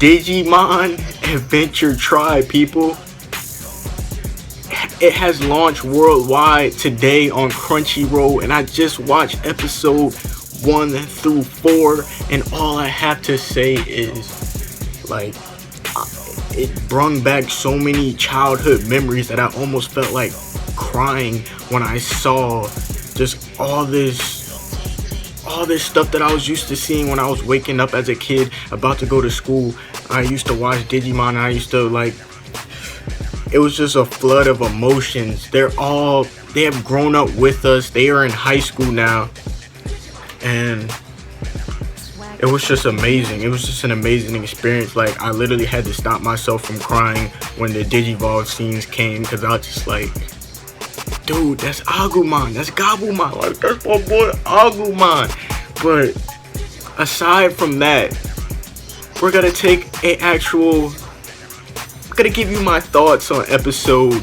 Digimon Adventure Tribe, people. It has launched worldwide today on Crunchyroll, and I just watched episode 1 through 4, and all I have to say is, like, it brought back so many childhood memories that I almost felt like crying when I saw just all this stuff that I was used to seeing when I was waking up as a kid about to go to school. I used to watch Digimon, and I used to, like, it was just a flood of emotions. They have grown up with us. They are in high school now, and it was just amazing. It was just an amazing experience. Like, I literally had to stop myself from crying when the Digivolve scenes came, because I was just like, dude, that's Agumon, that's Gabumon, like, that's my boy Agumon. But aside from that, we're gonna give you my thoughts on episode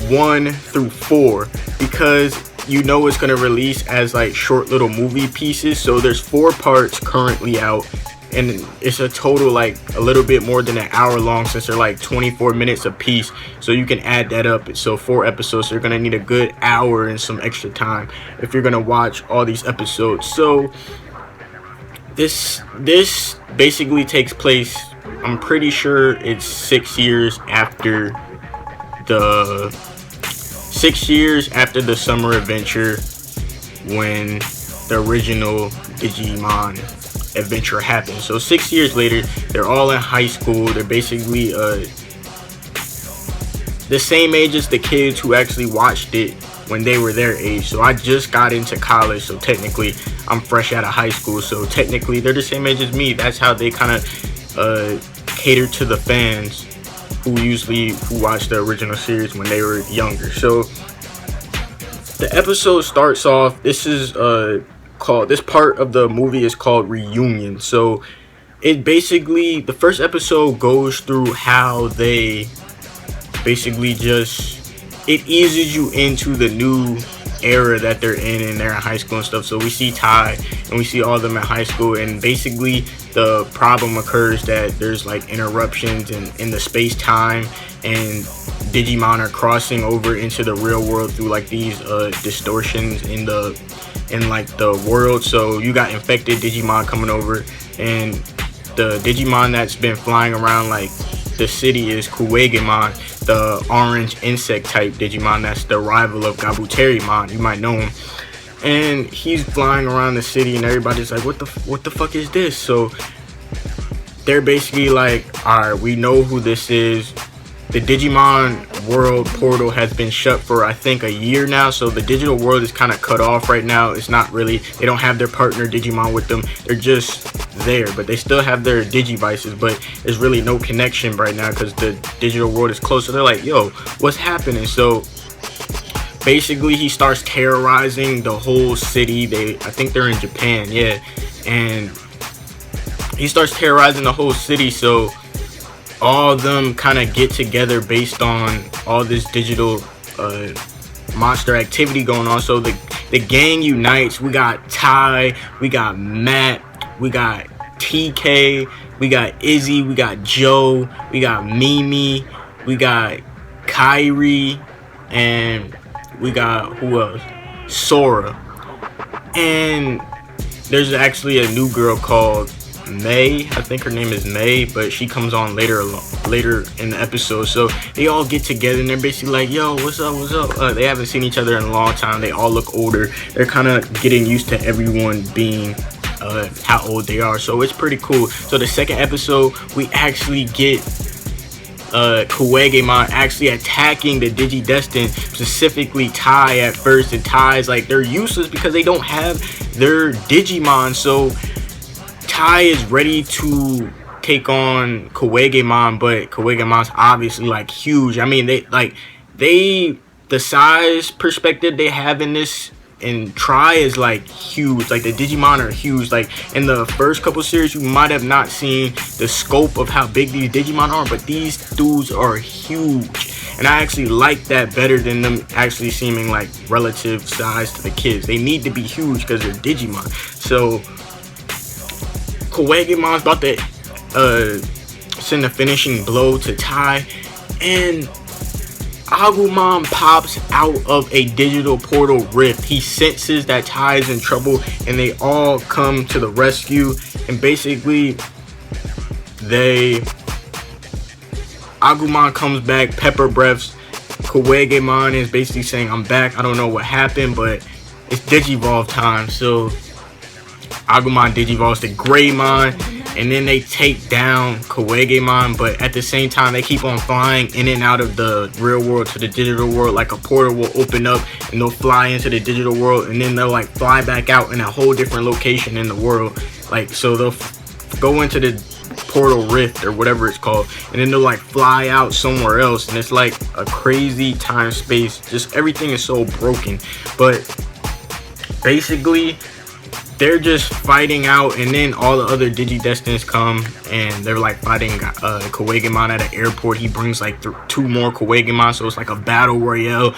1 through 4, because you know it's gonna release as like short little movie pieces. So there's 4 parts currently out, and it's a total like a little bit more than an hour long, since they're like 24 minutes a piece. So you can add that up. So 4 episodes, so you're gonna need a good hour and some extra time if you're gonna watch all these episodes. So this basically takes place, I'm pretty sure it's 6 years after the summer adventure, when the original Digimon adventure happened. So 6 years later, they're all in high school. They're basically the same age as the kids who actually watched it when they were their age. So I just got into college, so technically I'm fresh out of high school, so technically they're the same age as me. That's how they kind of cater to the fans who watch the original series when they were younger. So the episode starts off, this part of the movie is called Reunion. So it basically, the first episode goes through how they basically it eases you into the new era that they're in, and they're in high school and stuff. So we see Tai, and we see all of them in high school, and basically the problem occurs that there's like interruptions in the space-time, and Digimon are crossing over into the real world through like these distortions in like the world. So you got infected Digimon coming over, and the Digimon that's been flying around like the city is Omegamon, the orange insect type Digimon that's the rival of Gabuterimon. You might know him. And he's flying around the city, and everybody's like, what the fuck is this? So they're basically like, alright, we know who this is. The Digimon world portal has been shut for I think a year now, so the digital world is kind of cut off right now. It's not really, they don't have their partner Digimon with them. They're just there, but they still have their Digivices, but there's really no connection right now because the digital world is closed. So they're like, yo, what's happening? So basically he starts terrorizing the whole city. I think they're in Japan, yeah, and he starts terrorizing the whole city. So all of them kind of get together based on all this digital monster activity going on. So the gang unites. We got Tai, we got Matt, we got TK, we got Izzy, we got Joe, we got Mimi, we got Kari, and we got, who else? Sora. And there's actually a new girl called May. I think her name is May, but she comes on later in the episode. So they all get together, and they're basically like, yo, what's up? They haven't seen each other in a long time. They all look older. They're kind of getting used to everyone being how old they are. So it's pretty cool. So the second episode, we actually get Omegamon actually attacking the Digidestin, specifically Tai at first. And Tai's like, they're useless because they don't have their Digimon. So Tai is ready to take on Omegamon, but Omegamon's obviously like huge. I mean, the size perspective they have in this, and Try is like huge. Like the Digimon are huge. Like in the first couple series, you might have not seen the scope of how big these Digimon are, but these dudes are huge. And I actually like that better than them actually seeming like relative size to the kids. They need to be huge because they're Digimon. So Omegamon's about to send a finishing blow to Tai, and Agumon pops out of a digital portal rift. He senses that Tai is in trouble, and they all come to the rescue. And basically, Agumon comes back, pepper breaths. Omegamon is basically saying, "I'm back. I don't know what happened, but it's Digivolve time." So Agumon Digivolves to Greymon, and then they take down Omegamon, but at the same time they keep on flying in and out of the real world to the digital world. Like a portal will open up and they'll fly into the digital world, and then they'll like fly back out in a whole different location in the world. Like, so they'll go into the portal rift or whatever it's called, and then they'll like fly out somewhere else, and it's like a crazy time space. Just everything is so broken. But basically they're just fighting out, and then all the other Digidestins come and they're like fighting Omegamon at an airport. He brings like 2 more Omegamon, so it's like a battle royale.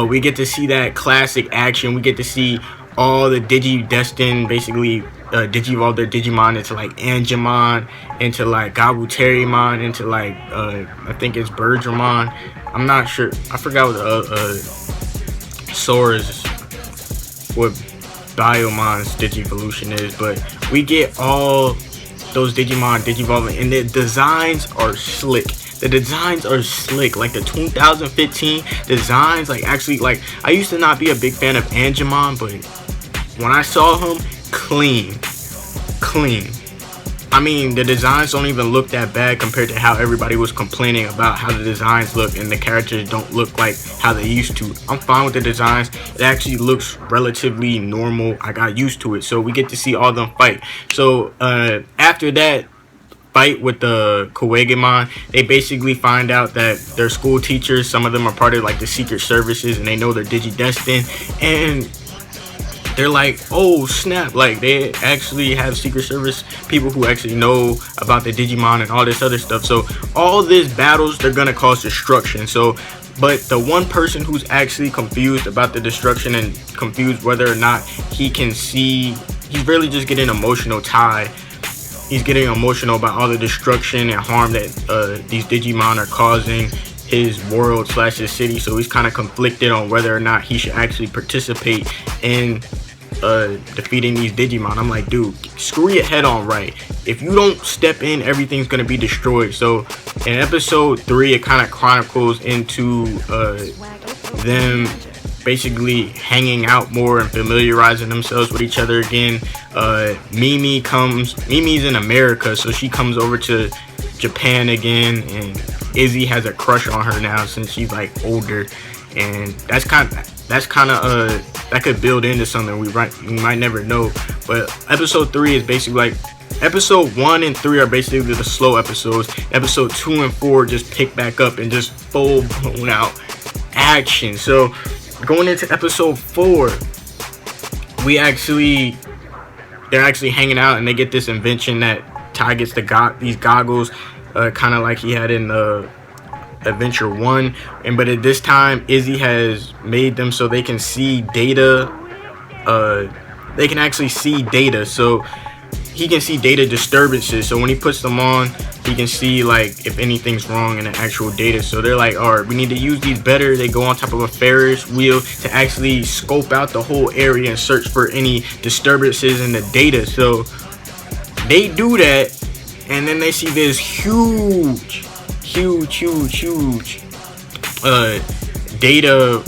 We get to see that classic action. We get to see all the Digidestin basically Digivolve their Digimon into like Angemon, into like Gabuterimon, into like I think it's Birdramon. I'm not sure. I forgot what Sora's, what Biyomon's Digivolution is, but we get all those Digimon Digivolving, and the designs are slick. The designs are slick. Like the 2015 designs, like actually, like I used to not be a big fan of Angemon, but when I saw him, clean. I mean, the designs don't even look that bad compared to how everybody was complaining about how the designs look and the characters don't look like how they used to. I'm fine with the designs. It actually looks relatively normal. I got used to it. So we get to see all of them fight. So after that fight with the Omegamon, they basically find out that they're school teachers. Some of them are part of like the secret services, and they know they're Digidestin, and they're like, oh snap, like they actually have secret service people who actually know about the Digimon and all this other stuff. So all these battles, they're gonna cause destruction. So but the one person who's actually confused about the destruction and confused whether or not he can see, he's really just getting emotional. Tai, he's getting emotional about all the destruction and harm that these Digimon are causing his world / his city. So he's kind of conflicted on whether or not he should actually participate in defeating these Digimon. I'm like, dude, screw your head on right. If you don't step in, everything's gonna be destroyed. So in episode 3, it kind of chronicles into them basically hanging out more and familiarizing themselves with each other again. Mimi's in America, so she comes over to Japan again, and Izzy has a crush on her now since she's like older, and that could build into something we might never know. But episode 3 is basically like, episode 1 and 3 are basically the slow episodes. Episode 2 and 4 just pick back up and just full blown out action. So going into episode 4, they're actually hanging out, and they get this invention that Tai gets these goggles, kind of like he had in Adventure 1, but at this time Izzy has made them so they can see data. They can actually see data, so he can see data disturbances. So when he puts them on, he can see like if anything's wrong in the actual data. So they're like, all right, we need to use these better. They go on top of a Ferris wheel to actually scope out the whole area and search for any disturbances in the data. So they do that, and then they see this huge data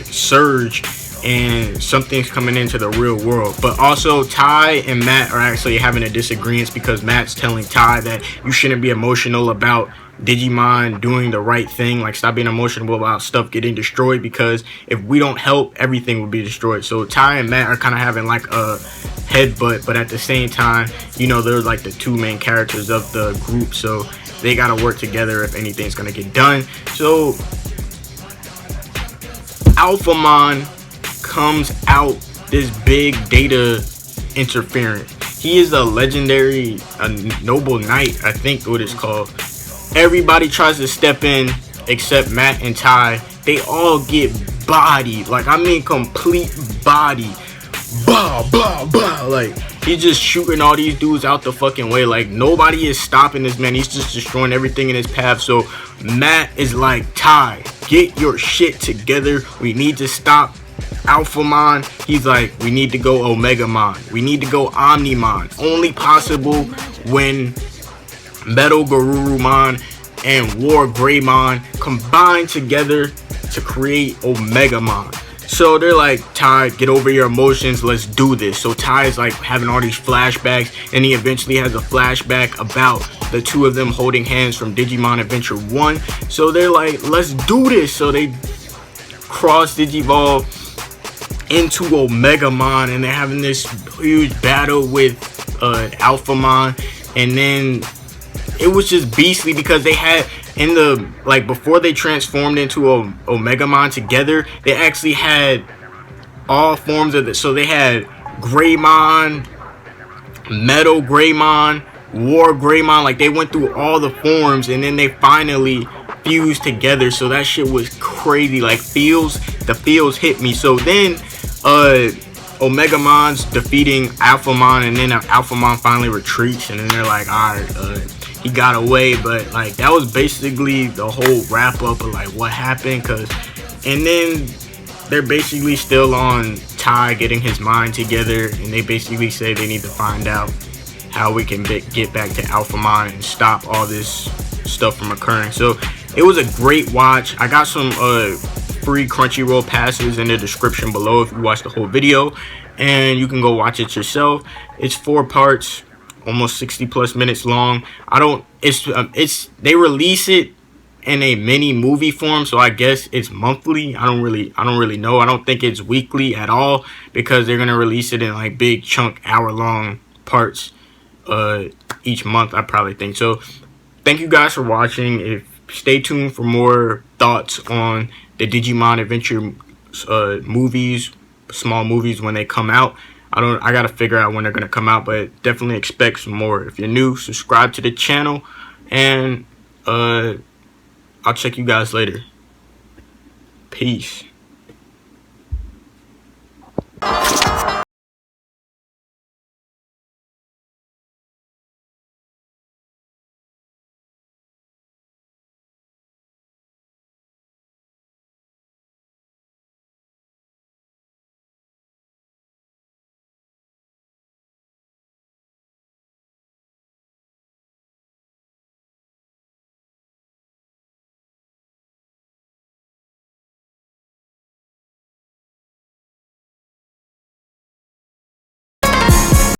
surge, and something's coming into the real world. But also Tai and Matt are actually having a disagreement, because Matt's telling Tai that you shouldn't be emotional about Digimon doing the right thing. Like, stop being emotional about stuff getting destroyed, because if we don't help, everything will be destroyed. So Tai and Matt are kind of having like a headbutt, but at the same time, you know, they're like the 2 main characters of the group, so they gotta work together if anything's gonna get done. So Alphamon comes out, this big data interference. He is a legendary, a noble knight, I think what it's called. Everybody tries to step in except Matt and Tai. They all get bodied, like I mean complete body. Bah, bah, bah. Like He's just shooting all these dudes out the fucking way. Like, nobody is stopping this man. He's just destroying everything in his path. So Matt is like, Tai, get your shit together. We need to stop Alphamon. He's like, we need to go Omegamon. We need to go Omnimon. Only possible when Metal Garurumon and War Greymon combine together to create Omegamon. So they're like, Tai, get over your emotions, let's do this. So Tai is like having all these flashbacks, and he eventually has a flashback about the two of them holding hands from Digimon Adventure 1. So they're like, let's do this. So they cross Digivolve into Omegamon, and they're having this huge battle with Alphamon. And then it was just beastly because they had, in the, like, before they transformed into Omegamon together, they actually had all forms of the, so they had Greymon, Metal Greymon, War Greymon. Like, they went through all the forms, and then they finally fused together. So that shit was crazy. Like, the feels hit me. So then Omegamon's defeating Alphamon, and then Alphamon finally retreats, and then they're like, alright, he got away. But like, that was basically the whole wrap up of like what happened. And then they're basically still on Tai getting his mind together, and they basically say they need to find out how we can get back to Alphamon and stop all this stuff from occurring. So it was a great watch. I got some free Crunchyroll passes in the description below if you watch the whole video, and you can go watch it yourself. It's 4 parts, almost 60+ minutes long. They release it in a mini movie form, so I guess it's monthly. I don't really know. I don't think it's weekly at all, because they're gonna release it in like big chunk hour-long parts each month, I probably think. So thank you guys for watching. Stay tuned for more thoughts on the Digimon Adventure movies, small movies, when they come out. I gotta figure out when they're gonna come out, but definitely expect some more. If you're new, subscribe to the channel, and I'll check you guys later. Peace.